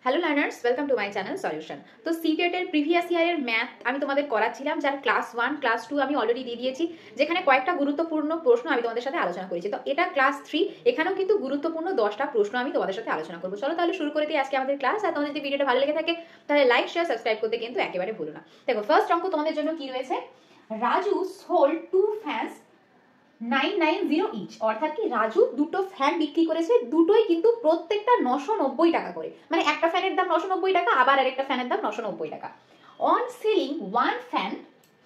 Hello learners, welcome to my channel solution. তো সিটেটের previous ইয়ারের math আমি তোমাদের করাচ্ছিলাম, যার ক্লাস 1 ক্লাস 2 আমি অলরেডি দিয়ে দিয়েছি, যেখানে কয়েকটা গুরুত্বপূর্ণ প্রশ্ন আমি তোমাদের সাথে আলোচনা করেছি। তো এটা ক্লাস 3, এখানেও কিন্তু গুরুত্বপূর্ণ 10টা প্রশ্ন আমি তোমাদের সাথে আলোচনা করবো। চলো তাহলে শুরু করে দিই আজকে আমাদের ক্লাস। আর তোমাদের যদি ভিডিওটা ভালো লেগে থাকে তাহলে লাইক শেয়ার সাবস্ক্রাইব করতে কিন্তু একেবারে ভুলো না। দেখো ফার্স্ট অঙ্ক তোমাদের জন্য কি রয়েছে, রাজু সোল্ড 2 ফ্যানস 990 ইচ, অর্থাৎ কি রাজু দুটো ফ্যান বিক্রি করেছে, দুটোই কিন্তু প্রত্যেকটা 990 টাকা করে, মানে একটা ফ্যানের দাম 990 টাকা, আবার আরেকটা ফ্যানের দাম 990 টাকা। On selling one fan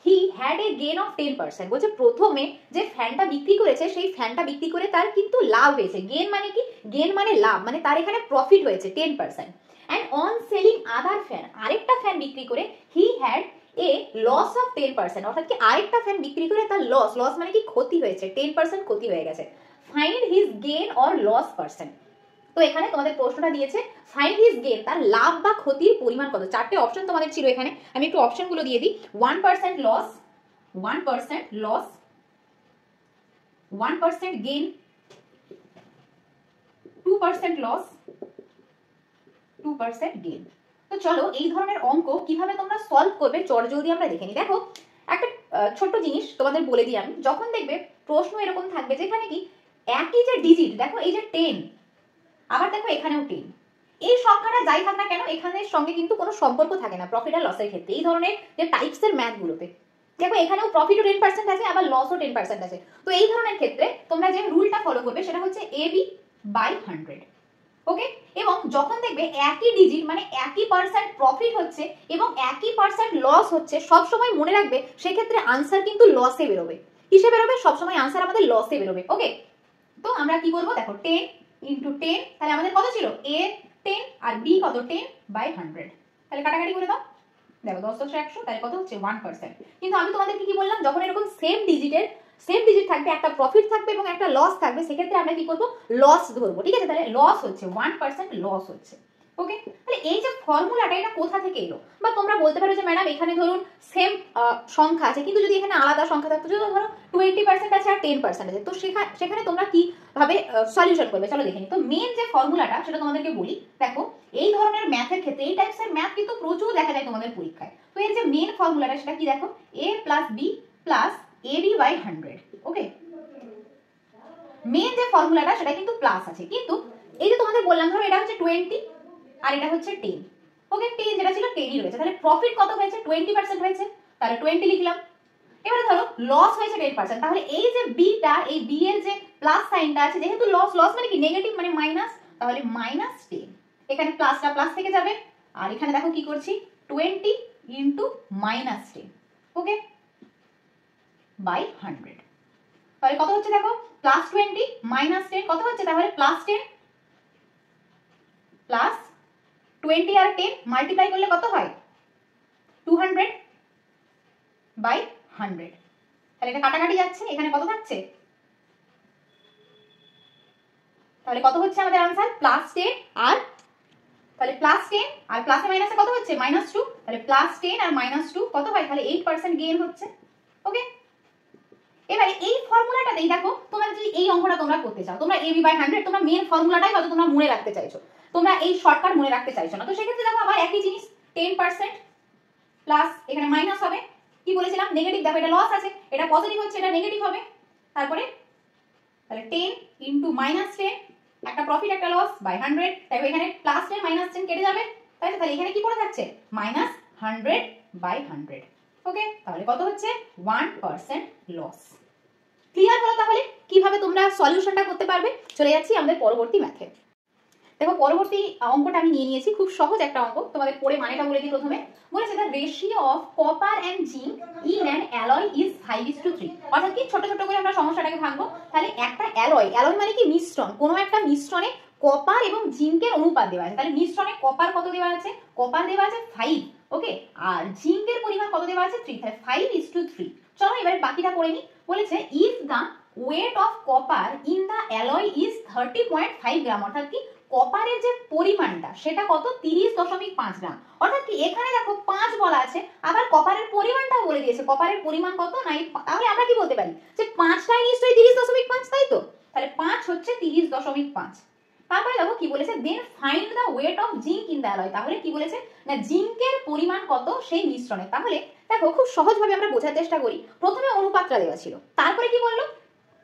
he had A gain of 10%। বলছে প্রথমে যে ফ্যানটা বিক্রি করেছে সেই ফ্যানটা বিক্রি করে তার কিন্তু লাভ হয়েছে। গেন মানে কি, গেন মানে লাভ, মানে তার এখানে প্রফিট হয়েছে 10%। And on selling other fan, আরেকটা ফ্যান বিক্রি করে he had a loss of 10%, অর্থাৎ কি আরেকটা ফ্যান বিক্রি করে তার লস, লস মানে কি ক্ষতি হয়েছে, 10% ক্ষতি হয়ে গেছে। Find his gain or loss percent. তো এখানে তোমাদের প্রশ্নটা দিয়েছে ফাইন্ড হিজ গেন, তার লাভ বা ক্ষতির পরিমাণ কত। চারটে অপশন তোমাদের ছিল এখানে, আমি একটু অপশনগুলো দিয়ে দিই। 1% loss, 1% loss, 1% gain, 2% loss, 2% gain. তো চলো এই ধরনের অঙ্ক কিভাবে তোমরা সলভ করবে চটজলদি আমরা দেখে নিই। দেখো একটা ছোট্ট জিনিস তোমাদের বলে দিই আমি, যখন দেখবে প্রশ্ন এরকম থাকবে যেখানে কি একই যে ডিজিট, দেখো এই যে 10, আবার দেখো এখানেও 10, এই সংখ্যাটা যাই থাক না কেন এখানের সঙ্গে কিন্তু কোনো সম্পর্ক থাকে না প্রফিট আর লসের ক্ষেত্রে। এই ধরনের যে টাইপসের ম্যাথগুলোতে দেখো এখানেও প্রফিটও 10% আছে, আবার লসও 10% আছে। তো এই ধরনের ক্ষেত্রে তোমরা যে রুলটা ফলো করবে সেটা হচ্ছে AB/100। ওকে, এবং যখন দেখবে একই ডিজিট মানে একই পার্সেন্ট প্রফিট হচ্ছে এবং একই পার্সেন্ট লস হচ্ছে, সবসময় মনে রাখবে সেক্ষেত্রে আনসার কিন্তু লসে বেরোবে। কিসে বেরোবে? সবসময় আনসার আমাদের লসে বেরোবে। ওকে, তো আমরা কি করবো, দেখো 10 ইন্টু 10, তাহলে আমাদের কত ছিল A 10 আর B কত 10/100, তাহলে কাটাকাটি করে দাও। দেখো 10 10 100, তাহলে কত হচ্ছে 1%। কিন্তু আমি তোমাদেরকে কি বললাম, যখন এরকম সেম ডিজিট থাকবে, একটা প্রফিট থাকবে এবং একটা লস থাকবে, সেক্ষেত্রে আমরা কি করব, লস ধরবো। ঠিক আছে, তাহলে লস হচ্ছে 1% লস হচ্ছে। ওকে, তাহলে এই যে ফর্মুলাটা এটা কোথা থেকে এলো? বা তোমরা বলতে পারো যে ম্যাডাম এখানে ধরুন সেম সংখ্যা আছে, কিন্তু যদি এখানে আলাদা সংখ্যা থাকতো, যদি ধরো 20% আছে আর 10% আছে, তো সেখানে তোমরা কিভাবে সলিউশন করবে চলো দেখে নিই। তো মেন যে ফর্মুলাটা সেটা তোমাদেরকে বলি। দেখো এই ধরনের ম্যাথের ক্ষেত্রে, এই টাইপসের ম্যাথ কিন্তু প্রচুর দেখা যায় তোমাদের পরীক্ষায়। তো এর যে মেন ফর্মুলাটা সেটা কি, দেখো A + B + AB/100। Okay, main যে ফর্মুলাটা সেটা কিন্তু প্লাস আছে, কিন্তু এই যে তোমাদের বললাম ধরো এটা হচ্ছে 20 আর এটা হচ্ছে 10। ওকে, 10 যেটা ছিল 10ই রয়েছে, তাহলে প্রফিট কত হয়েছে 20% হয়েছে, তাহলে 20 লিখলাম। এবারে ধরো লস হয়েছে 10%, তাহলে এই যে বিটা, এই বি এর যে প্লাস সাইনটা আছে, যেহেতু লস, লস মানে কি নেগেটিভ মানে মাইনাস, তাহলে -10। এখানে প্লাসটা প্লাস থেকে যাবে, আর এখানে দেখো কি করছি 20 ইন্টু -10, ওকে, /100। তাহলে কত হচ্ছে দেখো +20 -10 কত হচ্ছে, তাহলে +10 প্লাস 20 আর 10 মাল্টিপ্লাই করলে কত হয় 200/100। তাহলে এটা কাটাকাটি যাচ্ছে, এখানে কত থাকছে, তাহলে কত হচ্ছে আমাদের आंसर +10 আর, তাহলে +10 আর প্লাসে মাইনাসে কত হচ্ছে -2, তাহলে +10 আর -2 কত হয়, তাহলে 8% গেইন হচ্ছে। ওকে, এবারে এই ফর্মুলাটাতেই দেখো তোমরা যদি এই অঙ্কটা তোমরা করতে চাও, তোমরা AB/100 তোমরা মেন ফর্মুলাটাই হয়তো তোমরা মনে রাখতে চাইছো, তোমরা এই শর্টকাট মনে রাখতে চাইছো না। তো সেক্ষেত্রে দেখো আবার একই জিনিস 10% প্লাস এখানে মাইনাস হবে, কি বলেছিলাম নেগেটিভ, দেখো এটা লস আছে, এটা পজিটিভ হচ্ছে, এটা নেগেটিভ হবে। তারপরে তাহলে 10 ইনটু -10, একটা প্রফিট একটা লস /100, তাই এখানে +10 -10 কেটে যাবে, তাই তো, তাহলে এখানে কি পড়ে থাকছে -100/100। ওকে, তাহলে কত হচ্ছে 1% লস। ক্লিয়ার হলো তাহলে কিভাবে তোমরা সলিউশনটা করতে পারবে। চলে যাচ্ছি আমাদের পরবর্তী ম্যাথে। দেখো পরবর্তী অঙ্কটা আমি নিয়ে নিয়েছি, খুব সহজ একটা অঙ্ক, তোমাদের পড়ে মানেটা বলে দিই। প্রথমে বলেছে the ratio of copper and zinc in an alloy is 5:3, অর্থাৎ কি ছোট ছোট করে আমরা সমস্যাটাকে ভাঙবো। তাহলে একটা অ্যালয়, অ্যালয় মানে কি মিশ্রণ, কোনো একটা মিশ্রণে কপার এবং জিঙ্কের অনুপাত দেওয়া আছে। তাহলে মিশ্রণে কপার কত দেওয়া আছে, কপার দেওয়া আছে 5, ওকে, আর জিঙ্কের পরিমাণ কত দেওয়া আছে 3, তাহলে 5:3। চলো এবারে বাকিটা করে নি। বলেছে if the weight of copper in the alloy is 30.5 গ্রাম, অর্থাৎ কি কপারের যে পরিমাণটা সেটা কত 30.5 গ্রাম, অর্থাৎ কি এখানে দেখো 5 বলা আছে, আবার কপারের পরিমাণটাও বলে দিয়েছে, কপারের পরিমাণ কত না, তাহলে আমরা কি বলতে পারি যে 5টাই নিশ্চয়ই 30.5, তাই তো, তাহলে 5 হচ্ছে 30.5। তারপরে দেখো কি বলেছে, then find the weight of zinc in the alloy. তাহলে কি বলেছে না জিঙ্কের পরিমাণ কত সেই মিশ্রণে। তাহলে দেখো খুব সহজভাবে আমরা বোঝার চেষ্টা করি। প্রথমে অনুপাতটা দেওয়া ছিল, তারপরে কি বললো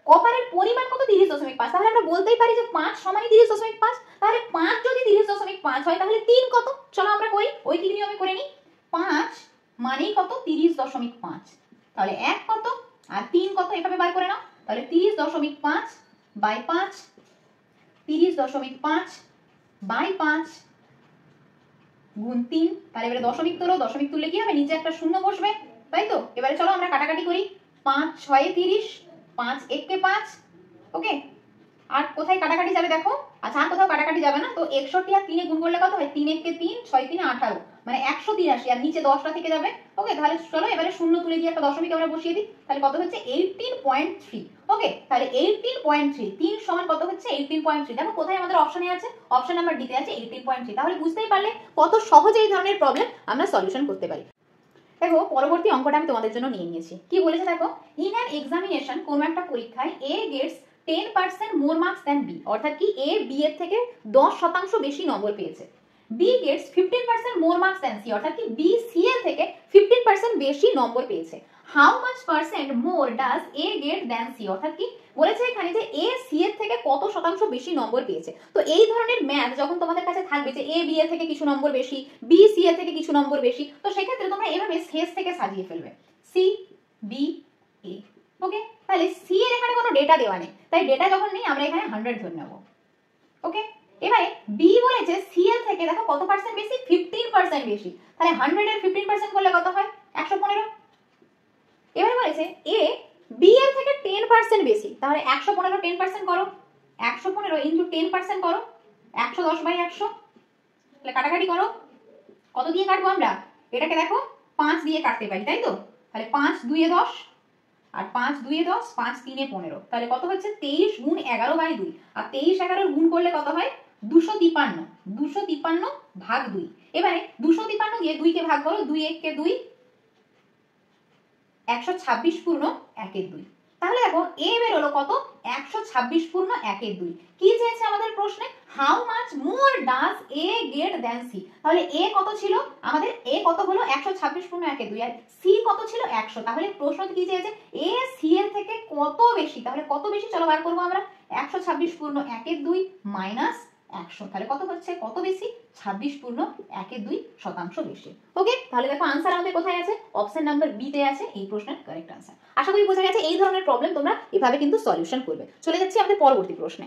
কপারের পরিমাণ কত 30.5। তাহলে আমরা বলতেই পারি যে 5 সমানই 30.5। তাহলে 5 যদি 30.5 হয় তাহলে 3 কত, চলো আমরা করি ওই কি নিয়মে করে নিই। 5 মানেই কত 30.5, তাহলে 1 কত আর 3 কত, এভাবে বার করে নাও। তাহলে 30.5 বাই 5, 30.5 বাই 5 গুণ 3। তাহলে এবারে দশমিক তুলো, দশমিক তুললে কি হবে নিচে একটা শূন্য বসবে, তাই তো। এবারে চলো আমরা কাটাকাটি করি। 5 6 30, 5 1 কে 5, ওকে। আর কোথায় কাটাকাটি যাবে দেখো, আচ্ছা আর কোথাও কাটাকাটি যাবে না। তো 61 আর 3 এ গুণ করলে কত হয়, 3 1 কে 3, 6 3 18, মানে 183, আর নিচে 10টা থেকে যাবে, ওকে। তাহলে চলো এবারে শূন্য তুলে দিয়ে একটা দশমিক আমরা বসিয়ে দিই। তাহলে কত হচ্ছে 18.3, ওকে। তাহলে 18.3, 3 সমান কত হচ্ছে 18.3। দেখো কোথায় আমাদের অপশনে আছে, অপশন নাম্বার ডি তে আছে 18.3। তাহলে বুঝতেই পারলে কত সহজে এই ধরনের প্রবলেম আমরা সলিউশন করতে পারি। দেখো পরবর্তী অঙ্কটা আমি তোমাদের জন্য নিয়ে নিয়েছি। কি বলেছে দেখো, ইন অ্যান এক্সামিনেশন, কোন একটা পরীক্ষায় এ গেটস 10% মোর মার্কস দ্যান বি, অর্থাৎ কি এ বি এর থেকে 10% বেশি নম্বর পেয়েছে। বি গেটস 15% মোর মার্কস দ্যান সি, অর্থাৎ কি বি সি এর থেকে 15% বেশি নম্বর পেয়েছে। How much percent more does A get than C, অর্থাৎ কি বলেছে এখানে যে এ সি এর থেকে কত শতাংশ বেশি নম্বর পেয়েছে। তো এই ধরনের ম্যাথ যখন তোমাদের কাছে থাকবে যে এ বি এর থেকে কিছু নম্বর বেশি, বি সি এর থেকে কিছু নম্বর বেশি, তো সেক্ষেত্রে তোমরা এভাবে শেষ থেকে সাজিয়ে ফেলবে সি বি এ, ওকে। তাহলে সি এর এখানে কোনো ডেটা দেওয়া নেই, তাই ডেটা যখন নেই আমরা এখানে 100 ধরে নেব, ওকে। এবারে বি বলেছে সি এর থেকে দেখো কত পার্সেন্ট বেশি, 15% বেশি। তাহলে 100 এর 15% করলে কত হয় 115। এবারে বলেছে এ বি এর থেকে 10% বেশি, তাহলে 115 10% করো, 115 ইনটু 10% করো, 110 বাই 100। তাহলে কাটাকাটি করো, কত দিয়ে কাটবো আমরা, এটাকে দেখো 5 দিয়ে কাটতে পারি, তাই তো। তাহলে 5 2 এ 10, আর 5 2 এ 10, 5 3 এ 15। তাহলে কত হচ্ছে 23 গুণ 11 বাই 2, আর 23 11 গুণ করলে কত হয় 253, 253 ভাগ 2। এবারে 253 দিয়ে 2 কে ভাগ করো, 2 1 কে 2, 126 পূর্ণ 1 এর 2। তাহলে দেখো এ বের হলো কত 126 পূর্ণ 1 এর 2। কি চেয়েছে আমাদের প্রশ্নে, how much more does A get than C. তাহলে এ কত ছিল আমাদের, এ কত হলো 126 পূর্ণ 1 এর 2, আর সি কত ছিল 100। তাহলে প্রশ্নতে কি চেয়েছে এ সি এর থেকে কত বেশি, তাহলে কত বেশি চলো বার করবো আমরা। 126 পূর্ণ 1 এর 2 মাইনাস 100, তাহলে কত হচ্ছে কত বেশি 26 পূর্ণ 1 এর 2 শতাংশ বেশি, ওকে। তাহলে দেখো আনসার আমাদের কোথায় আছে, অপশন নাম্বার বি তে আছে এই প্রশ্নের কারেক্ট আনসার। আশা করি বোঝা গেছে এই ধরনের প্রবলেম তোমরা এভাবে কিন্তু সলিউশন করবে। চলে যাচ্ছি আমাদের পরবর্তী প্রশ্নে।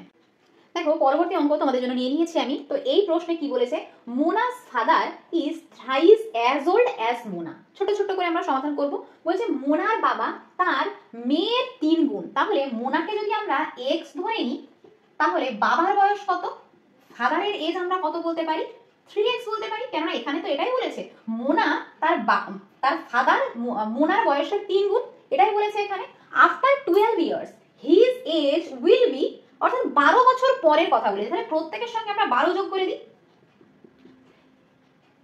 দেখো পরবর্তী অঙ্ক তোমাদের জন্য নিয়ে নিয়েছি আমি। তো এই প্রশ্নে কি বলেছে, Monas father is thrice as old as Mona. ছোট ছোট করে আমরা সমাধান করব। বলছে মোনার বাবা তার মেয়ের 3 গুণ। তাহলে মোনাকে যদি আমরা এক্স ধরে নিই, তাহলে বাবার বয়স কত, ফাদারের এজ আমরা কত বলতে পারি 3x বলতে পারি, কেননা এখানে তো এটাই বলেছে মোনা তার ফাদার মোনার বয়সের 3 গুণ, এটাই বলেছে এখানে। After 12 years his age will be, অর্থাৎ 12 বছর পরের কথা বলেছে। তাহলে প্রত্যেকের সঙ্গে আমরা 12 যোগ করে দিই,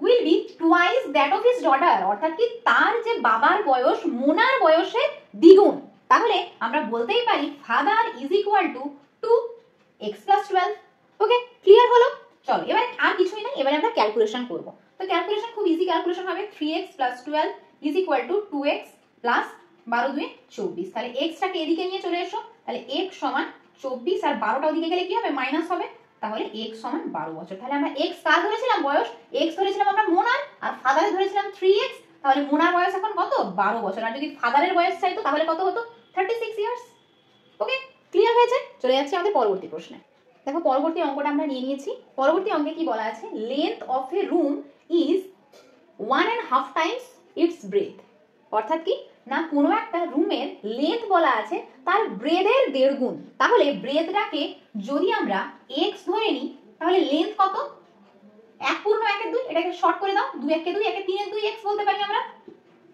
will be twice that of his daughter, অর্থাৎ কি তার যে বাবার বয়স মোনার বয়সের দ্বিগুণ। তাহলে আমরা বলতেই পারি father is equal two 2x + 12, okay. Clear হলো। চলো এবারে আর কিছুই না, এবারে আমরা ক্যালকুলেশন করব। তো ক্যালকুলেশন খুব ইজি ক্যালকুলেশন হবে, 3x + 12 is equal two 2x plus 12 2 24। তাহলে x টাকে এদিকে নিয়ে চলে এসো, তাহলে x সমান 24, আর 12টা ওদিকে গেলে কি হবে মাইনাস হবে, তাহলে x সমান 12 বছর। তাহলে আমরা x কার ধরেছিলাম বয়স, x ধরেছিলাম আমরা মোনার, আর ফাদারে ধরেছিলাম 3x। তাহলে মোনার বয়স এখন কত 12 বছর, আর যদি ফাদারের বয়স চাইতো তাহলে কত হতো 36 ইয়ার্স, ওকে। ক্লিয়ার হয়েছে। চলে যাচ্ছি আমাদের পরবর্তী প্রশ্নে। দেখো পরবর্তী অঙ্কটা আমরা নিয়ে নিয়েছি। পরবর্তী অঙ্কে কি বলা আছে, length of a room is 1.5 times its breadth, অর্থাৎ কি না কোনো একটা রুমের লেন্থ বলা আছে তার ব্রেডের 1.5 গুণ। তাহলে ব্রেডটাকে যদি আমরা x ধরে নিই, তাহলে লেন্থ কত 1 পূর্ণ 1 এর 2, এটাকে শর্ট করে দাও, 2 1 এ 2, 1 এ 3 এর 2 x বলতে পারি আমরা,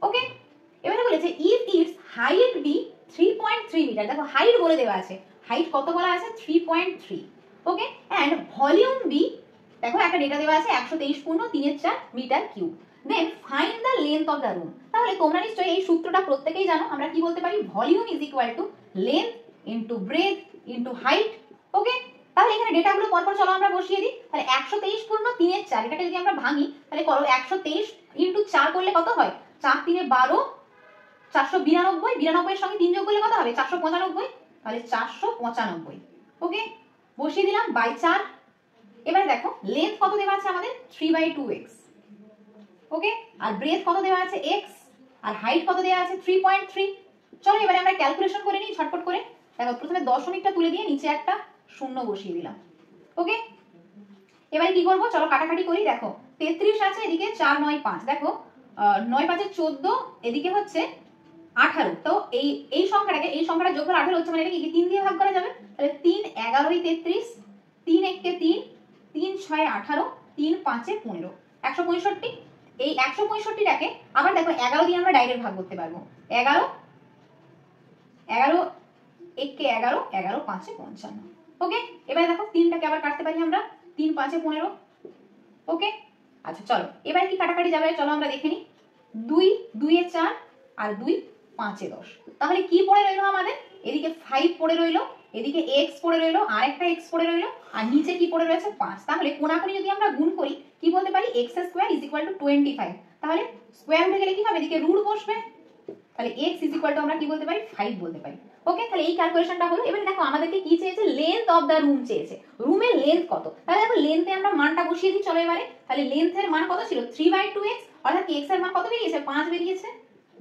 ওকে। এবারে বলেছে if its height be 3.3 metre. দেখো হাইট বলে দেওয়া আছে, হাইট কত বলা আছে 3.3, ওকে। এন্ড ভলিউম বি, দেখো একটা ডেটা দেওয়া আছে 123 পূর্ণ 3 এর 4 metre cube. Then find the length of the room. তাহলে তোমরা নিশ্চয়ই এই সূত্রটা প্রত্যেকেই জানো, আমরা কি বলতে পারি volume is equal to length into breadth into height, okay. তাহলে এখানে ডেটাগুলো পরপর চলো আমরা বসিয়ে দিই। তাহলে 123 পূর্ণ 3 এর 4, এটাকে যদি আমরা ভাঙি তাহলে করো 123 ইন্টু 4 করলে কত হয়, 4 3 12, 492, 92 এর সঙ্গে 3 যোগ করলে কত হবে 495, তাহলে 495। ওকে, বসিয়ে দিলাম বাই 4। এবারে দেখো লেন্থ কত দেওয়া আছে আমাদের 3/2x। ওকে, আর ব্রেথ কত দেওয়া আছে x, আর হাইট কত দেওয়া আছে 3.3। চলো এবারে আমরা ক্যালকুলেশন করে নিই ঝটপট করে। দেখো প্রথমে দশমিকটা তুলে দিয়ে নিচে একটা শূন্য বসিয়ে দিলাম। ওকে, এবারে কি করব, চলো কাটাকাটি করি। দেখো 33 আছে, এদিকে 4 9 5, দেখো 9 5 14, এদিকে হচ্ছে 18। তো এই সংখ্যাটা যোগ করে 18 হচ্ছে, মানে এটা কি 3 দিয়ে ভাগ করা যাবে। তাহলে 3 11 33, 3 1 3, 3 6 18, 3 5 15, 165। এই 165টাকে আবার দেখো 11 দিয়ে আমরা ডাইরেক্ট ভাগ করতে পারবো। 11 11 1 কে 11, 11 5 55। ওকে, এবারে দেখো 3টাকে আবার কাটতে পারি আমরা, 3 5 15। ওকে, আচ্ছা চলো এবারে কি কাটাকাটি যাবে চলো আমরা দেখে নিই। 2 2 এ 4 আর 2 5 এ 10। তাহলে কি পড়ে রইলো আমাদের, এদিকে 5 পড়ে রইলো, এদিকে x পড়ে রইলো, আর একটা x পড়ে রইলো, আর নিচে কি পড়ে রয়েছে 5। তাহলে কোনাকুনি যদি আমরা গুণ করি কি বলতে পারি, x স্কয়ার = 25। তাহলে স্কয়ার উঠে গেলে কি হবে, এদিকে রুট বসবে, তাহলে x = আমরা কি বলতে পারি 5 বলতে পারি। ওকে, তাহলে এই ক্যালকুলেশনটা হলো। এবারে দেখো আমাদেরকে কি চেয়েছে, লেন্থ অফ দা রুম চেয়েছে, রুমের লেন্থ কত। তাহলে দেখো লেন্থে আমরা মানটা বসিয়ে দিই চলো এবারে। তাহলে লেন্থের মান কত ছিল 3/2x, অর্থাৎ কি x এর মান কত বেরিয়েছে 5 বেরিয়েছে,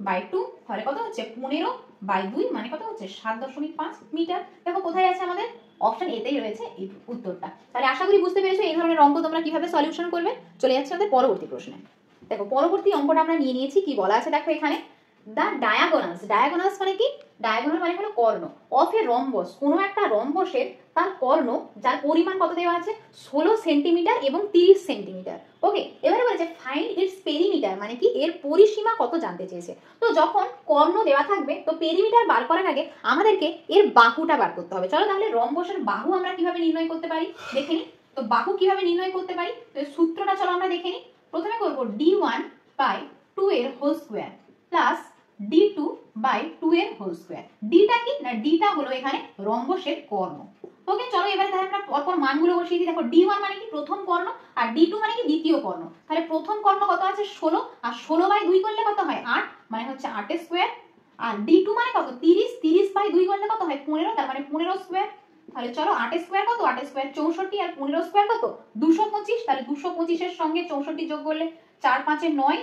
বাই 2, তাহলে কত হচ্ছে 15/2, মানে কত হচ্ছে 7.5 মিটার। দেখো কোথায় আছে আমাদের, অপশন এতেই রয়েছে এই উত্তরটা। তাহলে আশা করি বুঝতে পেরেছো এই ধরনের অঙ্ক তোমরা কিভাবে সলিউশন করবে। চলে যাচ্ছে আমাদের পরবর্তী প্রশ্নে। দেখো পরবর্তী অঙ্কটা আমরা নিয়ে নিয়েছি, কি বলা আছে দেখো এখানে, দা ডায়াগোনালস। ডায়াগোনালস মানে কি, ডায়াগোনাল মানে হলো কর্ণ, অফ এ রম্বস, কোনো একটা রম্বসের তার কর্ণ যার পরিমাণ কত দেওয়া আছে 16 সেন্টিমিটার এবং 30 সেন্টিমিটার। ওকে, এবারে বলেছে ফাইন্ড ইটস পেরিমিটার, মানে কি এর পরিসীমা কত জানতে চেয়েছে। তো যখন কর্ণ দেওয়া থাকবে তো পেরিমিটার বার করার আগে আমাদেরকে এর বাহুটা বার করতে হবে। চলো তাহলে রম্বসের বাহু আমরা কিভাবে নির্ণয় করতে পারি দেখে নিই। তো বাহু কিভাবে নির্ণয় করতে পারি, তো সূত্রটা চলো আমরা দেখে নিই। প্রথমে করবো d1/2 এর হোল স্কয়ার প্লাস d2/2 এর হোল স্কয়ার। ডিটা কি না, ডিটা হলো এখানে রম্বসের কর্ণ। ওকে, চলো এবারে তাহলে আমরা পরপর মানগুলো বসিয়ে দিই। দেখো d1 মানে কি প্রথম কর্ণ, আর d2 মানে কি দ্বিতীয় কর্ণ। তাহলে প্রথম কর্ণ কত আছে 16, আর 16/2 করলে কত হয় 8, মানে হচ্ছে 8 স্কয়ার। আর d2 মানে কত 30, 30/2 করলে কত হয় 15, তার মানে 15 স্কয়ার। তাহলে চলো 8 স্কয়ার কত, 8 স্কয়ার 64, আর 15 স্কয়ার কত 225। তাহলে 225 এর সঙ্গে 64 যোগ করলে 4 5 9,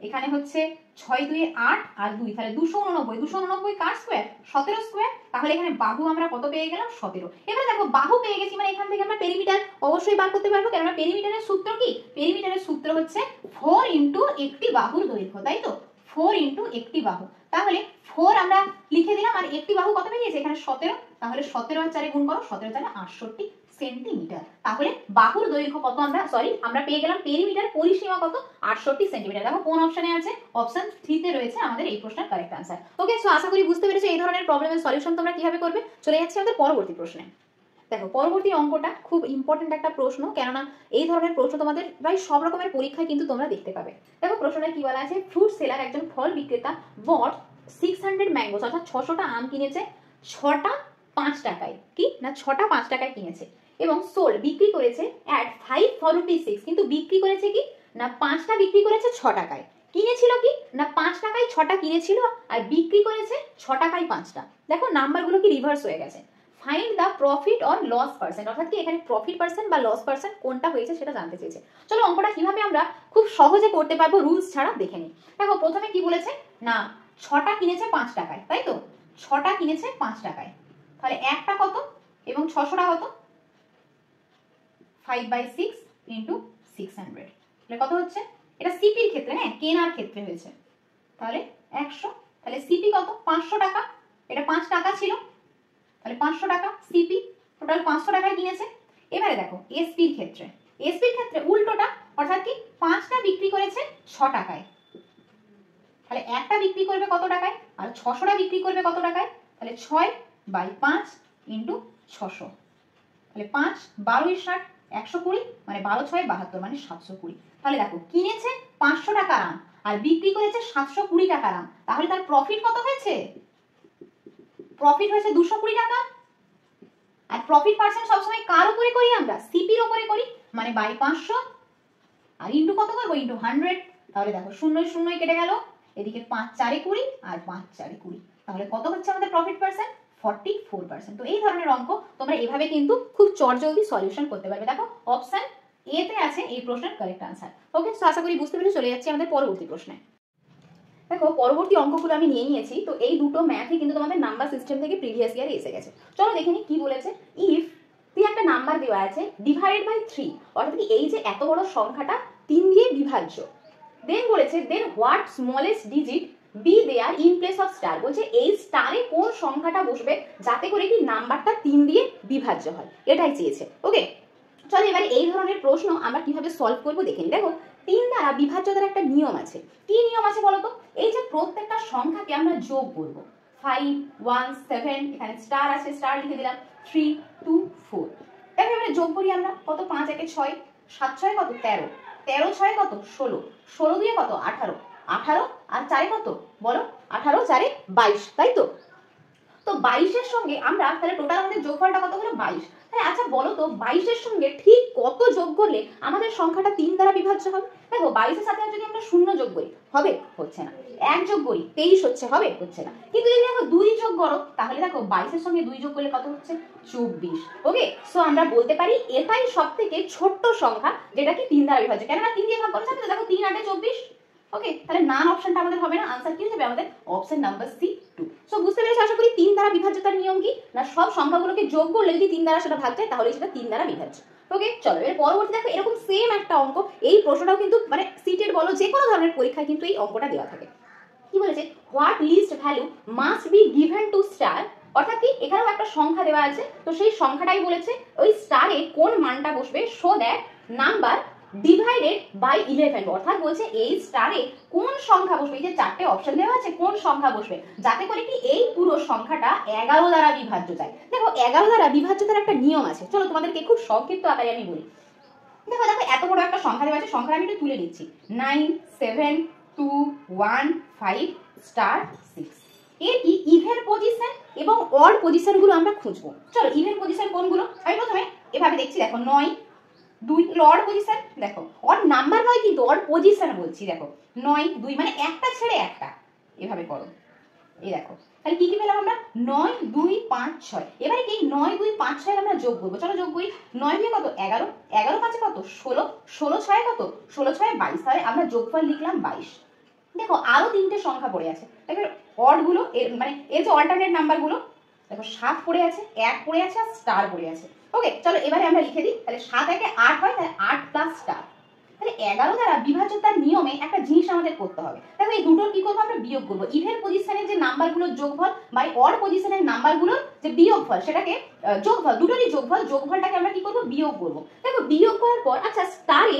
এখানে হচ্ছে 6 2 8 আর 2, তাহলে 289। 289 কার স্কয়ার 17 স্কয়ার। তাহলে এখানে বাহু আমরা কত পেয়ে গেলাম 17। এবারে দেখো বাহু পেয়ে গেছি, মানে এখান থেকে আমরা পেরিমিটার অবশ্যই বার করতে পারবো, কেননা পেরিমিটারের সূত্র কি, পেরিমিটারের সূত্র হচ্ছে 4 ইনটু একটি বাহুর দৈর্ঘ্য, তাই তো 4 ইনটু একটি বাহু। তাহলে 4 আমরা লিখে দিলাম, আর একটি বাহু কত বেরিয়েছে এখানে 17। তাহলে 17 আর 4 গুণ করো, 17 4 68 সেন্টিমিটার। তাহলে বাহুর দৈর্ঘ্য কত আমরা পেয়ে গেলাম, পেরিমিটার পরিসীমা কত 68 সেন্টিমিটার। দেখো কোন অপশনে আছে, অপশন 3 তে রয়েছে আমাদের এই প্রশ্নের কারেক্ট आंसर। ওকে, সো আশা করি বুঝতে পেরেছো এই ধরনের প্রবলেমের সলিউশন তোমরা কিভাবে করবে। চলে যাচ্ছে আমাদের পরবর্তী প্রশ্নে। দেখো পরবর্তী অঙ্কটা খুব ইম্পর্টেন্ট একটা প্রশ্ন, কেননা এই ধরনের প্রশ্ন তোমাদের প্রায় সব রকমের পরীক্ষায় কিন্তু তোমরা দেখতে পাবে। দেখো প্রশ্নটা কি বলা আছে, ফ্রুট সেলার একজন ফল বিক্রেতা বট 600 ম্যাঙ্গোস, অর্থাৎ 600টা আম কিনেছে 6টা 5 টাকায়, কি না 6টা 5 টাকায় কিনেছে, এবং সোল্ড বিক্রি করেছে অ্যাট 5 for rupees 6, কিন্তু বিক্রি করেছে কি না 5টা বিক্রি করেছে 6 টাকায়, কিনেছিল কি না 5 টাকায় 6টা কিনেছিল, আর বিক্রি করেছে 6 টাকায় 5টা। দেখো নাম্বারগুলো কি রিভার্স হয়ে গেছে। Find the profit or loss percent, অর্থাৎ কি এখানে প্রফিট পার্সেন্ট বা লস পার্সেন্ট কোনটা হয়েছে সেটা জানতে চেয়েছে। চলো অঙ্কটা কিভাবে আমরা খুব সহজে করতে পারবো রুলস ছাড়া দেখে নিই। দেখো প্রথমে কি বলেছে না 6টা কিনেছে 5 টাকায়, তাই তো 6টা কিনেছে 5 টাকায়, তাহলে একটা কত এবং 600টা কত 5/6 ইন্টু 600, তাহলে কত হচ্ছে, এটা সিপির ক্ষেত্রে, হ্যাঁ কেনার ক্ষেত্রে হয়েছে, তাহলে 100। তাহলে সিপি কত 500 টাকা, এটা 5 টাকা ছিল, তাহলে 500 টাকা সিপি, টোটাল 500 টাকায় কিনেছে। এবারে দেখো এসপির ক্ষেত্রে, এসপির ক্ষেত্রে উল্টোটা, অর্থাৎ কি 5টা বিক্রি করেছে 6 টাকায়, তাহলে একটা বিক্রি করবে কত টাকায়, আর 600টা বিক্রি করবে কত টাকায়, তাহলে 6/5 ইন্টু 600, তাহলে 5 12 60 120, মানে 12 6 72, মানে 720। তাহলে দেখো কিনেছে 500 টাকার আম আর বিক্রি করেছে 720 টাকার আম, তাহলে তার প্রফিট কত হয়েছে, প্রফিট হয়েছে 220 টাকা। আর প্রফিট পার্সেন্ট সবসময় কার উপরে করি আমরা? সিপির উপরে করি, মানে বাই 500 আর ইন্টু কত করবো? ইন্টু 100। তাহলে দেখো শূন্যই শূন্যই কেটে গেল, এদিকে 5 4 20 আর 5 4 20, তাহলে কত হচ্ছে আমাদের প্রফিট পার্সেন্ট? 44%। তো এই ধরনের অঙ্ক তোমরা এভাবে কিন্তু খুব চটজলদি সলিউশন করতে পারবে। দেখো অপশন এ তে আছে এই প্রশ্নের কারেক্ট আনসার। ওকে, তো আশা করি বুঝতে পেরে চলে যাচ্ছি আমাদের পরবর্তী প্রশ্নে। দেখো পরবর্তী অঙ্কগুলো আমি নিয়ে নিয়েছি। তো এই দুটো ম্যাথই কিন্তু তোমাদের নাম্বার সিস্টেম থেকে প্রিভিয়াস ইয়ারে এসে গেছে। চলো দেখে নি কি বলেছে। ইফ একটা নাম্বার দেওয়া আছে ডিভাইডেড বাই 3, অর্থাৎ কি এই যে এত বড় সংখ্যাটা 3 দিয়ে বিভাজ্য, দেন বলেছে then what smallest digit be there in place of star. বলছে এই স্টারে কোন সংখ্যাটা বসবে যাতে করে কি নাম্বারটা 3 দিয়ে বিভাজ্য হয়, এটাই চেয়েছে। ওকে, চলো এবারে এই ধরনের প্রশ্ন আমরা কিভাবে সলভ করবো দেখে নিই। দেখো 3 দ্বারা বিভাজ্যতার একটা নিয়ম আছে। কি নিয়ম আছে বলতো? এই যে প্রত্যেকটা সংখ্যাকে আমরা যোগ করব, 5 1 7, এখানে স্টার আছে, স্টার লিখে দিলাম, 3 2 4। দেখো এবারে যোগ করি আমরা, কত? 5 1 6, 7 6 কত? 13, 13 6 কত? 16, 16 2 কত? 18, 18 আর 4 কত বলো? 18 4 22, তাই তো? তো 22 এর সঙ্গে আমরা তাহলে টোটাল আমাদের যোগফলটা কত হলো? 22। তাহলে আচ্ছা বলো তো 22 এর সঙ্গে ঠিক কত যোগ করলে আমাদের সংখ্যাটা 3 দ্বারা বিভাজ্য হবে? দেখো 22 এর সাথে যদি আমরা 0 যোগ করি হবে? হচ্ছে না। 1 যোগ করি 23 হচ্ছে, হবে? হচ্ছে না। কিন্তু যদি দেখো 2 যোগ করো, তাহলে দেখো 22 এর সঙ্গে 2 যোগ করলে কত হচ্ছে? 24। ওকে, সো আমরা বলতে পারি এটাই সবথেকে ছোট্ট সংখ্যা যেটা কি 3 দ্বারা বিভাজ্য। কেননা 3 দিয়ে ভাগ করা যাবে তো। দেখো 3 8 24। ওকে, তাহলে নান অপশনটা আমাদের হবে না, আনসার কি হবে আমাদের? Option number C 2। সো বুঝতে পেরেছো আশা করি 3 দ্বারা বিভাজ্যতার নিয়ম কি? না সব সংখ্যাগুলোকে যোগ করলে যদি 3 দ্বারা সেটা ভাগ যায় তাহলে সেটা 3 দ্বারা বিভাজ্য। ওকে, চলো এর পরবর্তী দেখো এরকম সেম একটা অঙ্ক। এই প্রশ্নটাও কিন্তু মানে সিটেড বলো যে কোনো ধরনের পরীক্ষায় কিন্তু এই অঙ্কটা দেওয়া থাকে। কি বলেছে? What least value must be given to star, অর্থাৎ কি এখানেও একটা সংখ্যা দেওয়া আছে। তো সেই সংখ্যাটাই বলেছে ওই স্টারে কোন মানটা বসবে so that number divided by 11, অর্থাৎ বলছে এই স্টারে কোন সংখ্যা বসবে, এই যে 4টে অপশন দেওয়া আছে, কোন সংখ্যা বসবে যাতে করে কি এই পুরো সংখ্যাটা 11 দ্বারা বিভাজ্য যায়। দেখো 11 দ্বারা বিভাজ্যতার একটা নিয়ম আছে, চলো তোমাদেরকে খুব সংক্ষিপ্ত আকারে আমি বলি। দেখো দেখো এত বড় একটা সংখ্যা দেওয়া আছে, সংখ্যাটা আমি একটু তুলে দিচ্ছি, 9 7 2 1 5 স্টার 6। এর কি ইভেন পজিশন এবং অড পজিশন গুলো আমরা খুঁজবো। চলো ইভেন পজিশন কোনগুলো আমি প্রথমে এভাবে দেখছি। দেখো 9 2, অড পজিশন, দেখো অড নাম্বার নয় কিন্তু অড পজিশন বলছি। দেখো 9 2 মানে একটা ছেড়ে একটা, এভাবে করো। এই দেখো তাহলে কি কি পেলাম আমরা? 9 2 5 6। এবারে কি 9 2 5 6 আমরা যোগ করবো। চলো যোগ করি। 9 2 কত? 11, 11 5 কত? 16, 16 6 কত? 16 6 22। তাহলে আমরা যোগফল লিখলাম 22। দেখো আরো 3টে সংখ্যা পড়ে আছে। দেখো অড গুলো মানে এর যে অল্টারনেট নাম্বার গুলো, দেখো 7 পড়ে আছে, 1 পড়ে আছে আর স্টার পড়ে আছে। ওকে, চলো এবারে আমরা লিখে দিই। তাহলে 7 1 8 হয়, তাহলে 8 প্লাস স্টার। তাহলে 11 দ্বারা বিভাজ্যতার নিয়মে একটা জিনিস আমাদের করতে হবে। দেখো এই দুটোর কি করবো? আমরা বিয়োগ করবো। ইভেন পজিশনের যে নাম্বারগুলোর যোগফল বা অড পজিশনের নাম্বারগুলোর যে বিয়োগফল সেটাকে যোগফল, দুটোরই যোগফল, যোগফলটাকে আমরা কি করবো? বিয়োগ করবো। দেখো বিয়োগ করার পর আচ্ছা স্টারে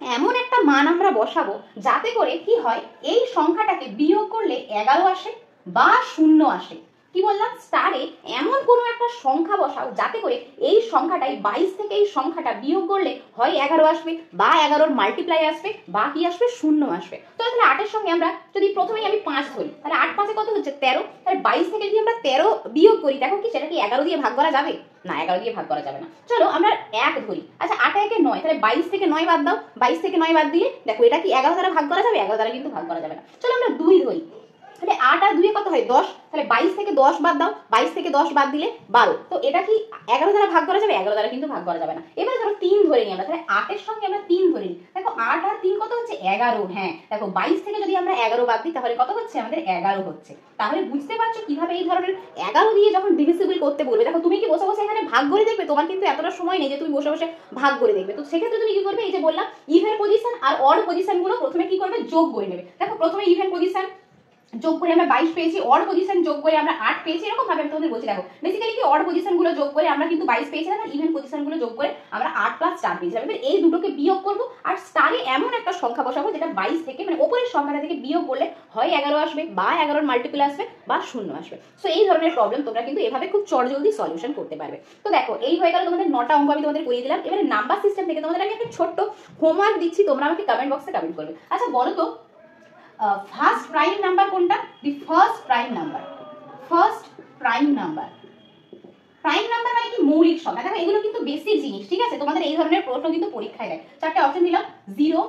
এমন একটা মান আমরা বসাবো যাতে করে কি হয় এই সংখ্যাটাকে বিয়োগ করলে 11 আসে বা 0 আসে। কি বললাম? স্টারে এমন কোনো একটা সংখ্যা বসাও যাতে করে এই সংখ্যাটাই 22 থেকে এই সংখ্যাটা বিয়োগ করলে হয় 11 আসবে বা 11-র মাল্টিপ্লাই আসবে বা কি আসবে? 0 আসবে। তো তাহলে 8 এর সঙ্গে আমরা যদি প্রথমেই আমি 5 ধরি, তাহলে 8 5 কত হচ্ছে? 13। তাহলে 22 থেকে যদি আমরা 13 বিয়োগ করি, দেখো কি সেটা কি 11 দিয়ে ভাগ করা যাবে? না, 11 দিয়ে ভাগ করা যাবে না। চলো আমরা 1 ধরি। আচ্ছা 8 1 9, তাহলে 22 থেকে 9 বাদ দাও। 22 থেকে 9 বাদ দিলে দেখো এটা কি 11 দ্বারা ভাগ করা যাবে? 11 দ্বারা কিন্তু ভাগ করা যাবে না। চলো আমরা 2 ধরি। তাহলে 8 আর 2 কত হয়? 10। তাহলে 22 থেকে 10 বাদ দাও। 22 থেকে 10 বাদ দিলে 12। তো এটা কি 11 দ্বারা ভাগ করা যাবে? 11 দ্বারা কিন্তু ভাগ করা যাবে না। এবারে ধরো 3 ধরে নিই আমরা। তাহলে 8 এর সঙ্গে আমরা 3 ধরে নিই। দেখো 8 আর 3 কত হচ্ছে? 11। হ্যাঁ দেখো 22 থেকে যদি আমরা 11 বাদ দিই তাহলে কত হচ্ছে? আমাদের 11 হচ্ছে। তাহলে বুঝতে পারছো কিভাবে এই ধরনের 11 দিয়ে যখন ডিভিজিবল করতে বলবে, দেখো তুমি কি বসে বসে এখানে ভাগ করে দেখবে? তোমার কিন্তু এতটা সময় নেই যে তুমি বসে বসে ভাগ করে দেখবে। তো সেক্ষেত্রে তুমি কি করবে? এই যে বললাম ইভেন পজিশন আর অড পজিশন গুলো প্রথমে কি করবে? যোগ করে নেবে। দেখো প্রথমে ইভেন পজিশন যোগ করে আমরা 22 পেয়েছি, অড পজিশন যোগ করে আমরা 8 পেয়েছি। এরকম ভাবে আমি তোমাদের বলছি। দেখো বেসিক্যালি কি অড পজিশন গুলো যোগ করে আমরা কিন্তু 22 পেয়েছিলাম আর ইভেন পজিশন গুলো যোগ করে আমরা 8 প্লাস স্টার পেয়েছিলাম। এবার এই দুটোকে বিয়োগ করব আর স্টারে এমন একটা সংখ্যা বসাবো যেটা 22 থেকে মানে উপরের সংখ্যাটা থেকে বিয়োগ করলে হয় 11 আসবে বা 11-র মাল্টিপল আসবে বা 0 আসবে। সো এই ধরনের প্রবলেম তোমরা কিন্তু এভাবে খুব চটজলদি সলিউশন করতে পারবে। তো দেখো এই হয়ে গেল তোমাদের 9টা অঙ্ক আমি তোমাদের করিয়ে দিলাম। এবারে নাম্বার সিস্টেম থেকে তোমাদের আমি একটা ছোট্ট হোমওয়ার্ক দিচ্ছি, তোমরা আমাকে কমেন্ট বক্সে কমেন্ট করবে। আচ্ছা বলো তো ফার্স্ট প্রাইম নাম্বার কোনটা? The first prime number, first prime number prime number মানে কি মৌলিক সংখ্যা। দেখো এগুলো কিন্তু বেসিক জিনিস, ঠিক আছে? তোমাদের এই ধরনের প্রশ্ন কিন্তু পরীক্ষায় দেয়। চারটে অপশন দিলাম 0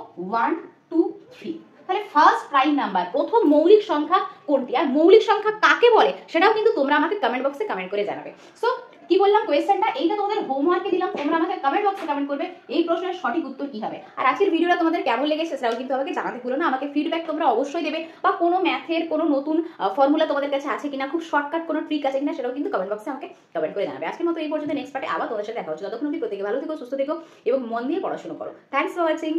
1 2 3। তাহলে ফার্স্ট প্রাইম নাম্বার, প্রথম মৌলিক সংখ্যা কোনটি, আর মৌলিক সংখ্যা কাকে বলে সেটাও কিন্তু তোমরা আমাকে কমেন্ট বক্সে কমেন্ট করে জানাবে। সো কি বললাম কোয়েশ্চেনটা, এইটা তোমাদের হোমওয়ার্কে দিলাম, তোমরা আমাকে কমেন্ট বক্সে কমেন্ট করবে এই প্রশ্নের সঠিক উত্তর কি হবে। আর আজকের ভিডিওটা তোমাদের কেমন লেগেছে সেটাও কিন্তু আমাকে জানাতে ভুলো না। আমাকে ফিডব্যাক তোমরা অবশ্যই দেবে, বা কোনো ম্যাথের কোনো নতুন ফর্মুলা তোমাদের কাছে আছে কিনা, খুব শর্টকাট কোনো ট্রিক আছে কিনা, সেটাও কিন্তু কমেন্ট বক্সে আমাকে কমেন্ট করে জানাবে। আজকের মতো এই পর্যন্ত, নেক্সট পার্টে আবার তোমাদের সাথে দেখা হচ্ছে। ততক্ষণ অবধি প্রত্যেকে ভালো থেকো, সুস্থ থেকো এবং মন দিয়ে পড়াশোনা করো। Thanks for watching.